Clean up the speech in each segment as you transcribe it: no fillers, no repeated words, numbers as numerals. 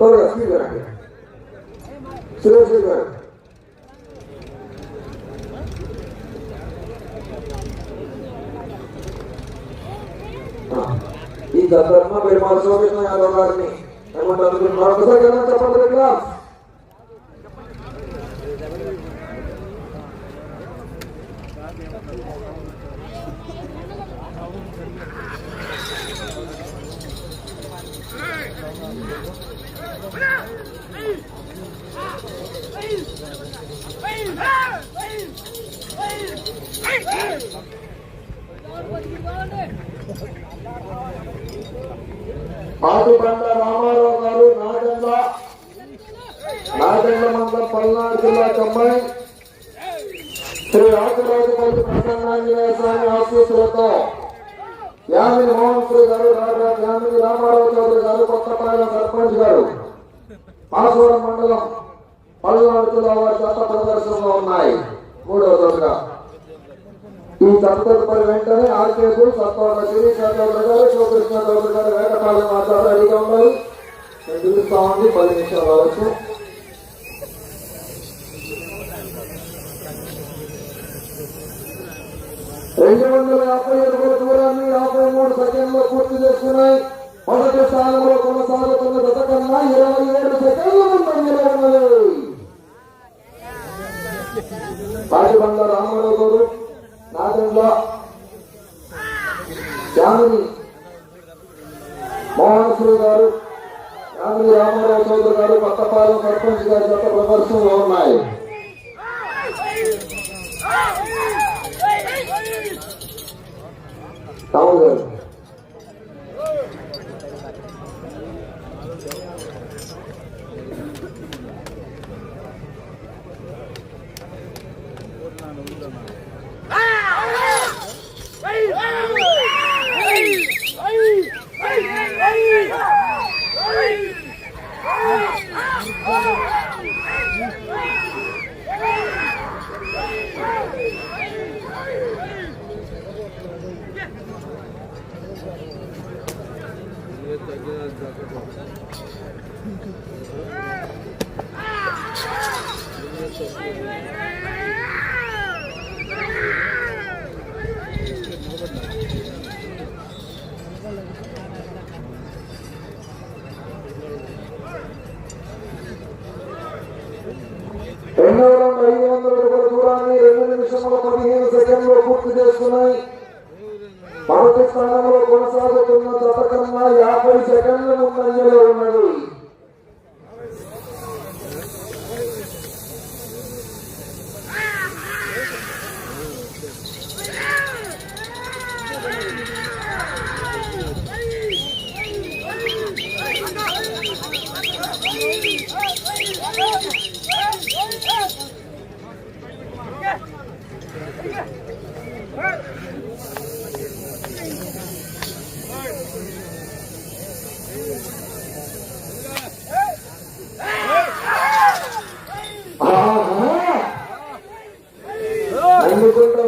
సురేష్ గారు ఈ ధర్మ పెరుమాళ శోకృష్ణ యాదవ్ గారిని ఏమంటారు మరొకసారి చెప్పండి ఇక్కడ ఆదిబండ రామారావు గారు నాగండ్ల మండలం పల్నాడు జిల్లా కమ్మాయి శ్రీ ఆకురాజుపల్లి ప్రసన్నాంజనేయ స్వామి ఆశీస్సులతో యామిని మోహన్ శ్రీ గారు యామిని రామారావు చౌదరి గారు కొత్తపాలెం సర్పంచ్ గారు మాసవరం మండలం పల్నాడు జిల్లా వారి జత ప్రదర్శనలో ఉన్నాయి. మూడవ రోజుగా ఈ తదుపరి వెంటనే ఆర్కేపు సత్వర శిరీష చౌదరి గారు శివకృష్ణ చౌదరి గారు వేటపాలెం మాట్లాడారు. రెడీగా ఉన్నారు. పిలుస్తా ఉంది. 10 నిమిషాలు కావచ్చు. రెండు 250 అడుగుల దూరాన్ని 53 సెకండ్లో పూర్తి చేసుకున్నాయి. మొదటి స్థానంలో కొనసాగుతున్న జత కన్నా 27 సెకండ్ల ముందంజలో ఉన్నది. పాటిబండ రామారావు గారు నాగండ్ల యామిని మోహన్ శ్రీ గారు యామిని రామారావు చౌదరి గారు కొత్తపాలెం సర్పంచ్ గారి జత ప్రదర్శనలో ఉన్నాయి. రావు గారు దూరాన్ని 2 నిమిషముల 15 సెకండ్లో పూర్తి చేసుకున్నాయి. మొదటి స్థానంలో కొనసాగుతున్న జత కన్నా 50 సెకండ్ల ముందంజలో ఉన్నది.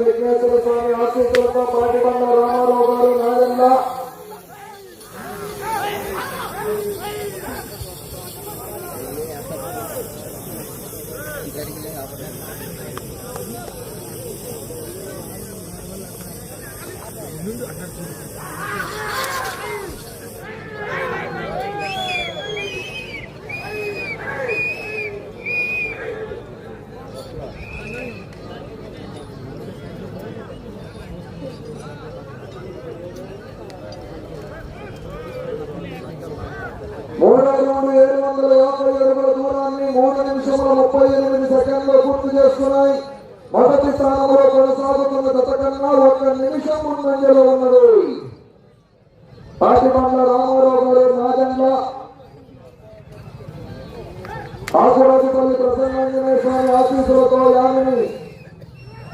విఘ్నేశ్వర స్వామి ఆశీస్సులతో పాటిబండ రామారావు గారు నాగండ్ల దూరాన్ని 3 నిమిషముల 38 సెకండ్లో పూర్తి చేసుకున్నాయి. మొదటి స్థానంలో కొనసాగుతున్న జత కన్నా 1 నిమిషం ముందంజలో ఉన్నది. పాటిబండ్ల రామారావు గారు నాగండ్ల ఆకురాజుపల్లి ప్రసన్నాంజనేయ స్వామి ఆశీస్సులతో యామిని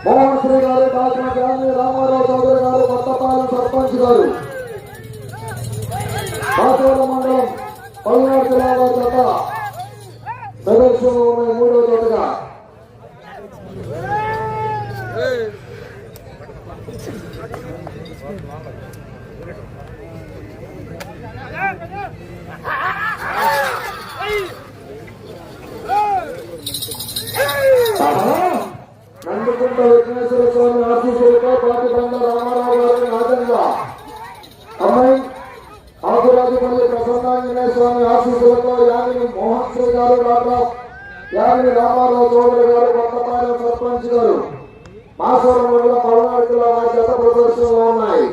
మోహన్ శ్రీ గారు డాక్టర్ యామిని రామారావు చౌదరి గారు కొత్తపాలెం సర్పంచ్ గారు మాసవరం మండలం పల్నాడు జిల్లా వారి జత ప్రదర్శనలో ఉన్నాయి. మూడో జతగా శ్రీ గారు, డాక్టర్ యామిని రామారావు చౌదరి గారు, కొత్తపాలెం సర్పంచ్ గారు మాసవరం మండలం పల్నాడు జిల్లా వారి జత ప్రదర్శనలో ఉన్నాయి.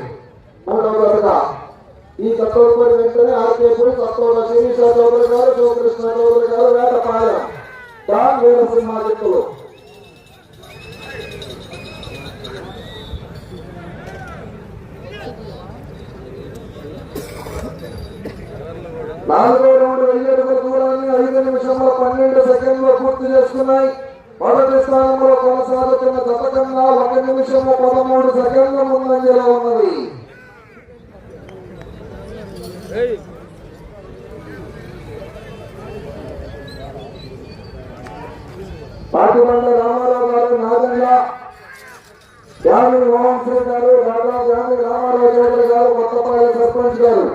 మూడవ జతగా ఈ కట్టోడుపడి వెంటనే ఆర్కేపురి కట్టోడ శిరీష చౌదరి గారు, శివకృష్ణ చౌదరి గారు, వేటపాలెం డాన్ వీరసింహ జట్టులు. నాలుగో రౌండ్ 1000 అడుగుల దూరాన్ని 5 నిమిషంలో 12 సెకండ్లు పూర్తి చేసుకున్నాయి. మొదటి స్థానంలో కొనసాగుతున్న జత కన్నా 1 నిమిషము 13 సెకండ్ల ముందంజలో ఉన్నది. పాటిబండ రామారావు గారు, నాగండ్ల యామిని మోహన్ శ్రీ గారు, రాజా యామిని రామారావు చౌదరి గారు, కొత్తపాలెం సర్పంచ్ గారు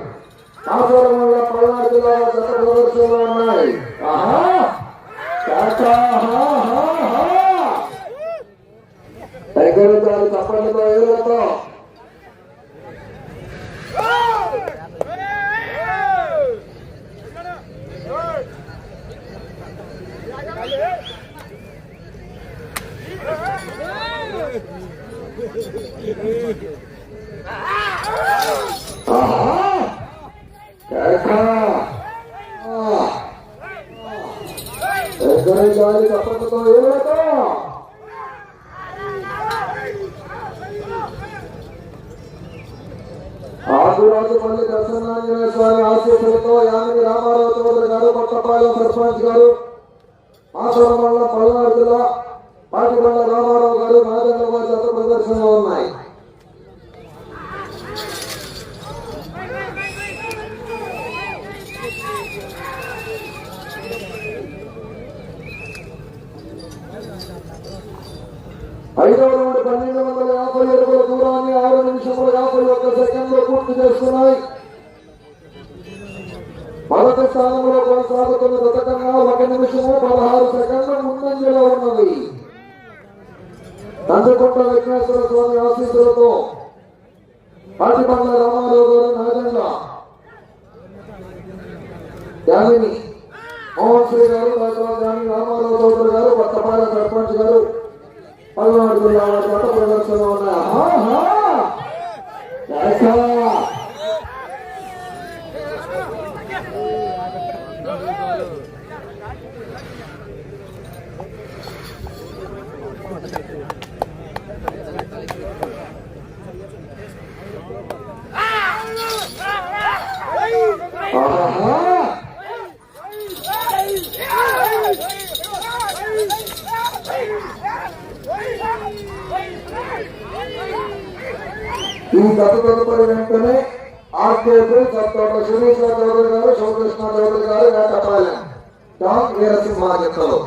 మాసవరం మండలం పల్నాడు జిల్లా జత ప్రదర్శనలో ఉన్నాయి. దగ్గరుంటారు తప్పనితో ఏళ్ళతో గాలి తప్పనితో ఏళ్ళతో ఆదిరాజుపల్లి దర్శనాంజనేయ స్వామి ఆశీస్సులతో యామిని రామారావు చౌదరి గారు, కొత్తపాలెం సర్పంచ్ గారు మాసవరం మండలం పల్నాడు జిల్లా పాటిబండ రామారావు గారు, నాగండ్ల వారి జత ప్రదర్శనలో ఉన్నాయి. ఐదవ రౌండ్ 1250 అడుగుల దూరాన్ని 6 నిమిషముల 51 సెకండ్లు పూర్తి చేస్తున్నాయి. మొదటి స్థానంలో కొనసాగుతున్న జత కన్నా 1 నిమిషము 16 సెకండ్లు ముందంజలో ఉన్నది. నందికొండ విఘ్నేశ్వర స్వామి ఆశీస్సులతో పాటిబండ రామారావు గారు, నాగండ్ల యామిని మోహన్ శ్రీ గారు, డాక్టర్ యామిని రామారావు చౌదరి గారు, కొత్తపాలెం సర్పంచ్ గారు పల్నాడు జిల్లా జత ప్రదర్శనలో ఉన్నాయి. ఈ జత తదుపరి వెంటనే ఆర్కేపురి కట్టోట శిరీష చౌదరి గారు, శివకృష్ణ చౌదరి గారు, వేటపాలెం డాన్ వీరసింహ జట్టులు.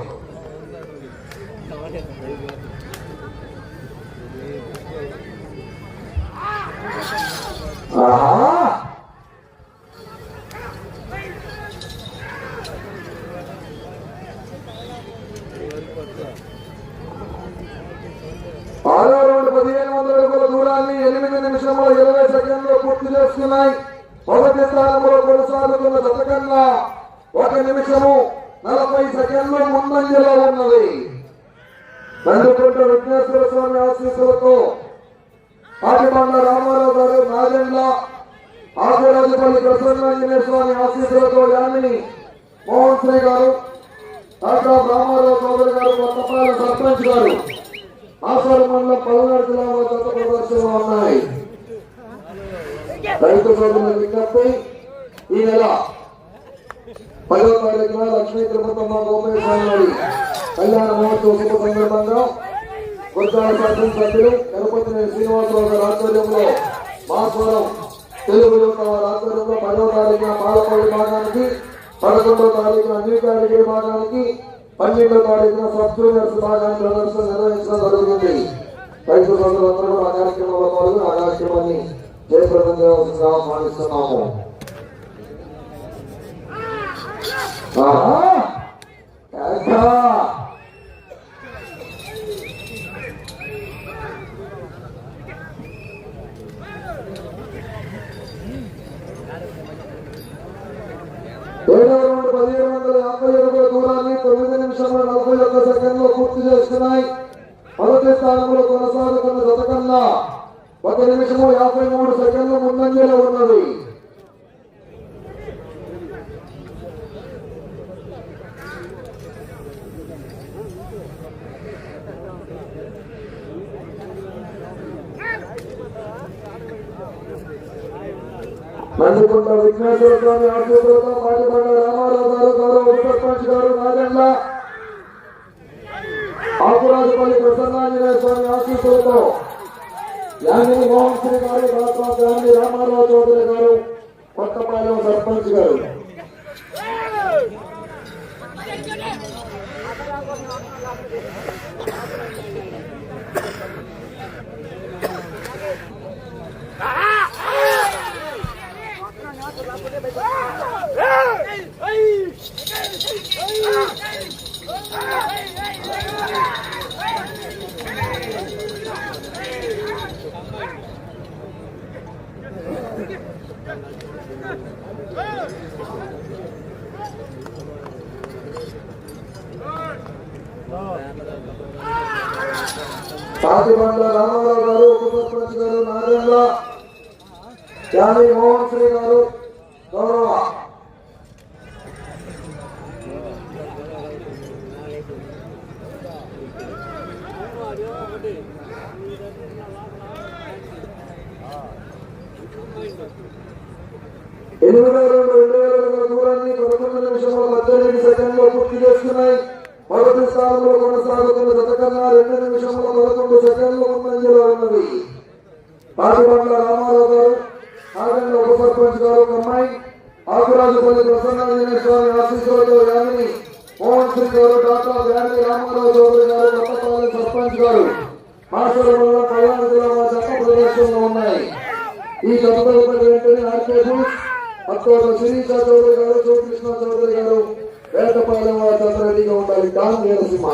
ఆరో రౌండ్ 1500 అడుగుల దూరాన్ని 8 నిమిషముల 20 సెకండ్లు పూర్తి చేస్తున్నాయి. మొదటి స్థానంలో కొనసాగుతున్న జత కన్నా 1 నిమిషము 40 సెకండ్లు ముందంజలో ఉన్నది. నందికొండ విఘ్నేశ్వర స్వామి ఆశీస్సులతో పాటిబండ రామారావు గారు, నాగండ్ల ఆదిరాజుపల్లి ప్రసన్నాంజనేయ స్వామి ఆశీస్సులతో యామిని మోహన్ శ్రీ గారు, డాక్టర్ రామారావు చౌదరి గారు, కొత్తపాలెం సర్పంచ్ గారు మాసవరం మండలం పల్నాడు జిల్లా జత ప్రదర్శనలో ఉన్నాయి. రైతు సోదరుల విజ్ఞప్తి, ఈ నెల 10వ తారీఖున లక్ష్మీ తిరుపతమ్మ గోపయ్య స్వామి కళ్యాణ మహోత్సవ శుభ సందర్భంగా గుర్తాల శాసనసభ్యులు తిరుపతి శ్రీనివాసరావు గారి ఆధ్వర్యంలో మాసవరం తెలుగు యువత వారి ఆధ్వర్యంలో 10వ తారీఖున పాలపల్లి భాగానికి, 11వ తారీఖున న్యూ కేటగిరీ భాగానికి, 12వ తారీఖున సబ్ జూనియర్స్ భాగాన్ని ప్రదర్శన నిర్వహించడం జరుగుతుంది. రైతు సోదరులందరూ కూడా ఆ కార్యక్రమంలో పాల్గొని ఆ కార్యక్రమాన్ని జయప్రదం చేయవలసిందిగా ఆహ్వానిస్తున్నాము. ఏడవ రౌండ్ 1750 అడుగుల నందికొండ విఘ్నేశ్వర స్వామి ఆశీస్సులతో పాటిబండ రామారావు గారు గౌరవ ఉప సర్పంచ్ గారు నాగండ్ల ఆకురాజుపల్లి ప్రసన్నాంజనేయ స్వామి ఆశీస్సులతో యామిని మోహన్ శ్రీ గారు డాక్టర్ యామిని రామారావు చౌదరి గారు కొత్తపాలెం సర్పంచ్ గారు పాతిబండ్ల రామారావు గారు ఉప సర్పంచ్ గారు నాగండ్ల యామి మోహన్ శ్రీ గారు గౌరవ దూరాన్ని 11 నిమిషంలో 18 సెకండ్లో పూర్తి చేస్తున్నాయి. మొదటి స్థానంలో కొనసాగుతున్న గతకన్నా 2 నిమిషంలో 11 సెకండ్లు ముందంజలో ఉన్నది. పాటిబండ్ల రామారావు గారు నాగండ్ల ఉప సర్పంచ్ గారు కమ్మాయి ఆకురాజుపల్లి ప్రసన్నాంజనేయ స్వామి ఆశీస్సులతో యామిని మోహన్ శ్రీ గారు డాక్టర్ యామిని రామారావు చౌదరి గారు కొత్తపాలెం సర్పంచ్ గారు మాస్టర్ మండలం పల్నాడు జిల్లా చక్క ప్రదర్శనలో ఉన్నాయి. ఈ చదువులపై వెంటనే ఆర్కే అక్కడ శిరీష చౌదరి గారు శివకృష్ణ చౌదరి గారు వేటపాలెం వారి రెడీగా ఉండాలి. డాన్ వీరసింహ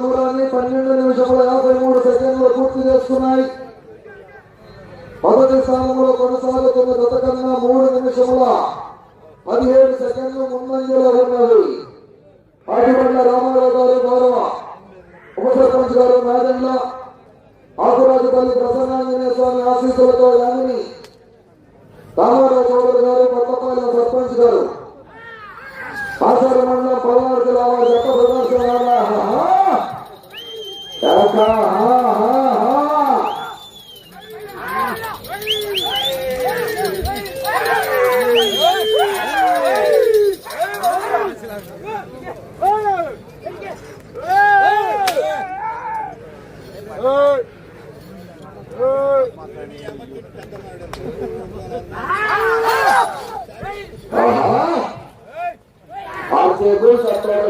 దూరాన్ని 12 నిమిషముల 53 సెకండ్లు పూర్తి చేస్తున్నాయి. మొదటి స్థానంలో కొనసాగుతున్న గతకన్నా 3 నిమిషముల 17 సెకండ్లు ముందంజలో ఉన్నది. పాటిబండ్ల రామారావు గారు గౌరవ ఉప సర్పంచ్ గారు నాగండ్ల ఆకురాజుపల్లి ప్రసన్నాంజనేయ స్వామి ఆశీస్సులతో యామిని రామారావు చౌదరి గారు కొత్తపాలెం సర్పంచ్ గారు మాస్టర్ మండలం పల్నాడు జిల్లా వారి చక్క ప్రదర్శన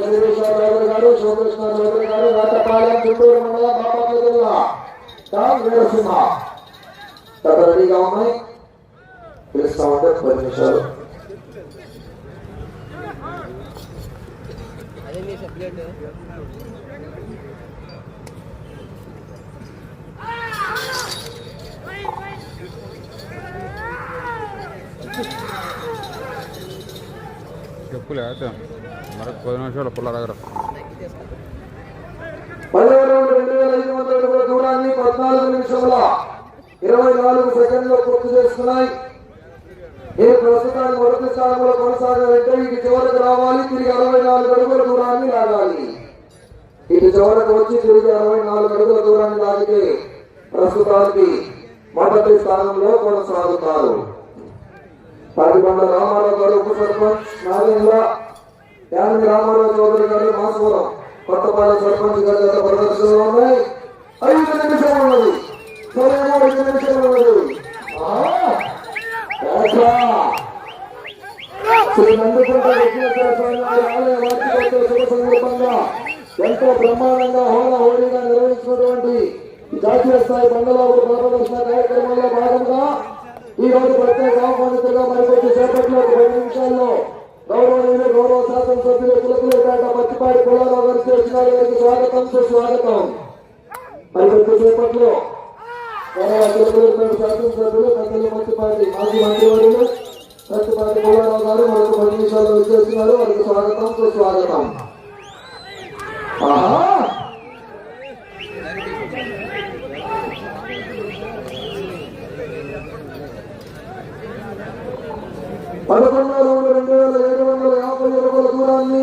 శిరీష చౌదరి గారు శివకృష్ణ చౌదరి గారు వేటపాలెం గుంటూరు మండలం బాపట్ల జిల్లా డాన్ వీరసింహ రెడీగా ఉన్నాయి. పిలుస్తా ఉంటే 10 నిమిషాలు. చెప్పులే అయితే మరి 10 నిమిషాలు పుల్ల దగ్గర 12,500 అడుగుల దూరాన్ని 14 నిమిషముల 24 సెకండ్లు పూర్తి చేస్తున్నాయి. ఈ ప్రస్తుతానికి మొదటి స్థానంలో కొనసాగాలంటే ఇటు చివరకు రావాలి, తిరిగి 64 అడుగుల దూరాన్ని లాగాలి. ఇటు చివరకు వచ్చి తిరిగి 64 అడుగుల దూరాన్ని లాగితే ప్రస్తుతానికి మొదటి స్థానంలో కొనసాగుతారు. పాటిబండ్ల రామారావు గారు ఉప సర్పంచ్ నాగేంద్ర యామిని రామారావు చౌదరి గారు మాసవరం కొత్తపాలెం సర్పంచ్ గారి యొక్క ప్రదర్శనలో ఉన్నాయి. 5 నిమిషాలు ఉన్నది. 5 నిమిషాలు ఉన్నది. శ్రీ నందికొండ విఘ్నేశ్వర స్వామి ఆలయ వార్షికోత్సవ శుభ సందర్భంగా ఎంతో బ్రహ్మాండంగా హోళీగా నిర్వహించినటువంటి జాతీయ స్థాయి బండలావుడు ప్రారంభించిన కార్యక్రమంలో భాగంగా ఈ రోజు ప్రత్యేక ఆహ్వానితులుగా మరికొద్ది సేపట్లో 10 నిమిషాల్లో గౌరవనీయులు గౌరవ శాసనసభ్యులు చిలకలూరుపేట పత్తిపాటి పుల్లారావు గారు చేస్తున్నారు. వారికి స్వాగతం సుస్వాగతం. మరికొద్ది సేపట్లో గౌరవ చిలకలూరుపేట శాసనసభ్యులు పెద్దలు పత్తిపాటి మాజీ మంత్రివర్యులు పత్తిపాటి పుల్లారావు గారు మరొక 10 నిమిషాల్లో వచ్చేస్తున్నారు. వారికి స్వాగతం సుస్వాగతం. ఆహా 11 రౌండ్ 2750 అడుగుల దూరాన్ని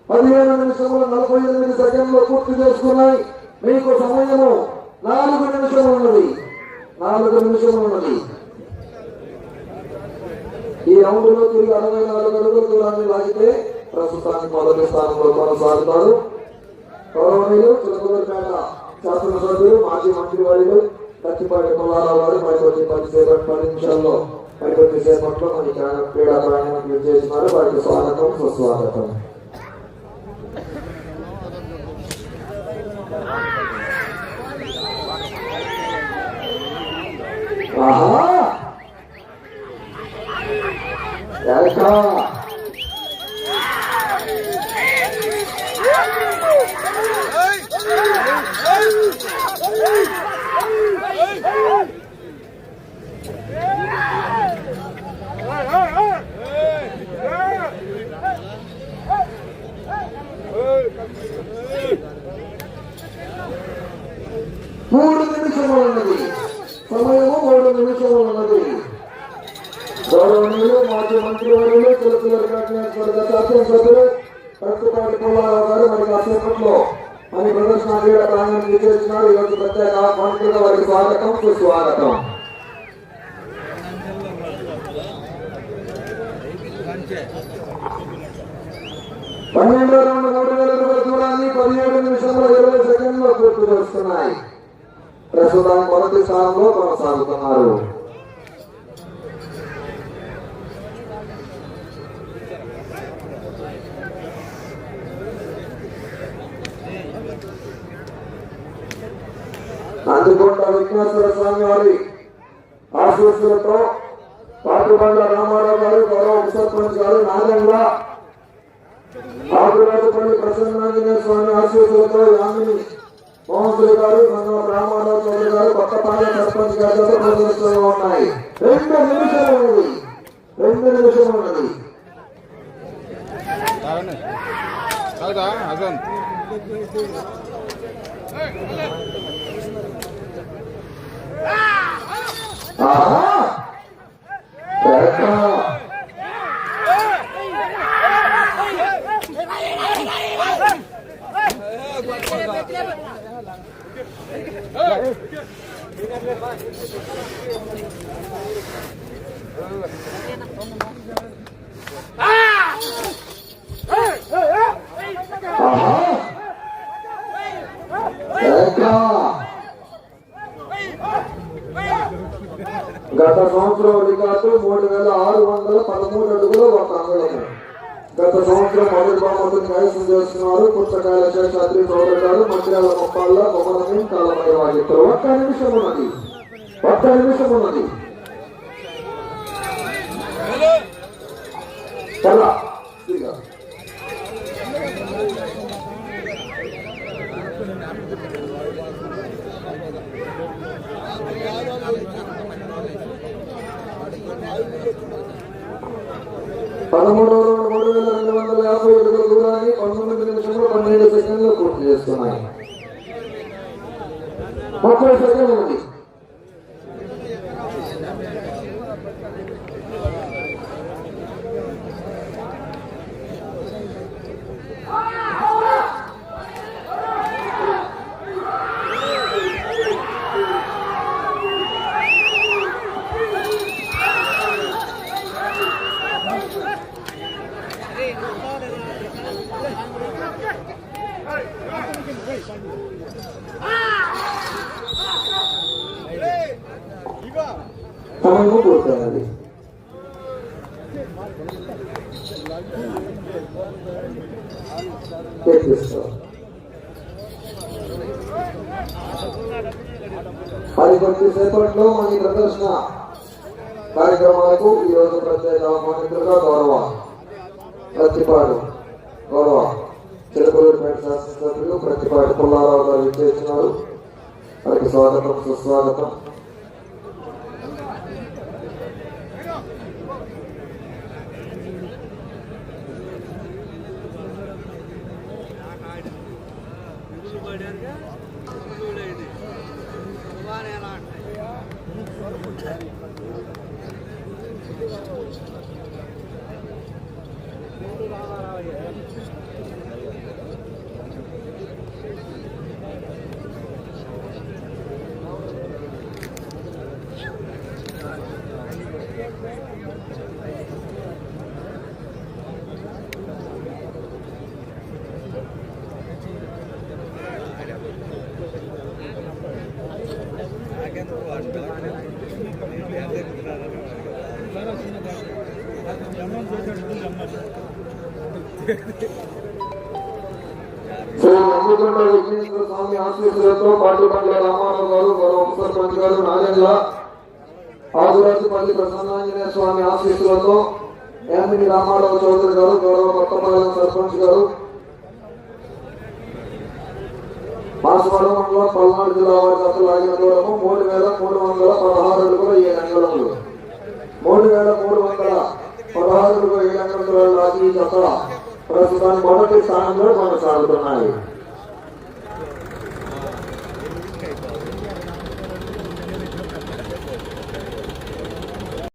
15 నిమిషముల 48 సెకండ్లు పూర్తి చేసుకున్నాయి. మీకు సమయము 4 నిమిషములు ఉన్నది. 4 నిమిషములు ఉన్నది. ఈ రౌండ్ లో తిరిగి 64 అడుగుల దూరాన్ని లాగితే ప్రస్తుతానికి మొదటి స్థానంలో కొనసాగుతారు. గౌరవనీయులు చిలకలూరుపేట శాసనసభ్యులు మాజీ మంత్రివర్యులు పత్తిపాటి పుల్లారావు గారు మరికొద్ది 10 నిమిషాల్లో మరికొద్ది సేపట్లో మన క్రీడా ప్రాంగణం చేస్తున్నారు. వారికి స్వాగతం సుస్వాగతం. మూడు నిమిషములు ఉన్నది. సమయము 3 నిమిషములు ఉన్నది. గౌరవనీయులు మాజీ మంత్రివర్యులు చిలకలూరుపేట నియోజకవర్గ శాసనసభ్యులు పత్తిపాటి పుల్లారావు గారు మరి కాసేపట్లో మన ప్రదర్శన క్రీడా ప్రాంగణం చేస్తున్నారు. ఈ రోజు ప్రత్యేక ఆహ్వానితులుగా వారికి స్వాగతం సుస్వాగతం. పన్నెండో రౌండ్ 3020 దూరాన్ని 17 నిమిషంలో 20 సెకండ్లో పూర్తి చేస్తున్నాయి. ప్రస్తుతం మొదటి స్థానంలో కొనసాగుతున్నారు. నందికొండ విఘ్నేశ్వర స్వామి వారి ఆశీస్సులతో పాటుబండ రామారావు గారు గౌరవ ఉప సర్పంచ్ గారు నాగంగా ఆకురాజపల్లి ప్రసన్నాంజనేయ స్వామి ఆశీస్సులతో యామిని మోహన్ గారు రామారావు చౌదరి గారు కొత్తపాలెం సర్పంచ్ గారితో ప్రదర్శనలో ఉన్నాయి. 2 నిమిషాలు ఉన్నది. 2 నిమిషాలు ఉన్నది. గత సంవత్సరం రికార్డు 3613 అడుగులు 1 అంగుళము. గత సంవత్సరం మొదటి బహుమతిని కైవసం చేస్తున్నారు పుస్తకాల శేషాద్రి చౌదరి గారు మంత్రాల మొప్పాళ్ళ కొమరమీన్ కాలమై వాగిస్తారు. 1 నిమిషం ఉన్నది. 1 నిమిషం ఉన్నది. చాలా 13వ రౌండ్ 3250 అడుగుల దూరాన్ని 19 నిమిషంలో 12 సెకండ్లు పూర్తి చేస్తున్నాయి. 30 సెకండ్లు ఉంది. సమయం పూర్తయినది. మరి కొద్దిసేపట్లో మన ప్రదర్శన కార్యక్రమాలకు ఈ రోజు ప్రత్యేక ఆహ్వానితులుగా ప్రతిపాడు గౌరవ చిలకలూరిపేట శాసనసభ్యులు ప్రతిపాడు పుల్లారావు గారు ఇచ్చేస్తున్నారు. వారికి స్వాగతం సుస్వాగతం. శ్రీ నందికొండ విఘ్నేశ్వర స్వామి ఆశీస్సులతో పాటిబండ్ల రామారావు గారు గౌరవ ఉప సర్పంచ్ గారు నారాయణ ఆదిరాజుపల్లి ప్రసన్నాంజనేయ స్వామి ఆశీస్సులతో యామిని రామారావు చౌదరి గారు గౌరవ కొత్తపాలెం సర్పంచ్ గారు మాసవరం మండలం పల్నాడు జిల్లా వారి జత లాగిన దూరము 3,316 అడుగుల 7 అంగుళములు. 3,316 అడుగుల 7 అంగుళాలు లాగి జత ప్రస్తుతానికి మొదటి స్థానంలో కొనసాగుతున్నాయి.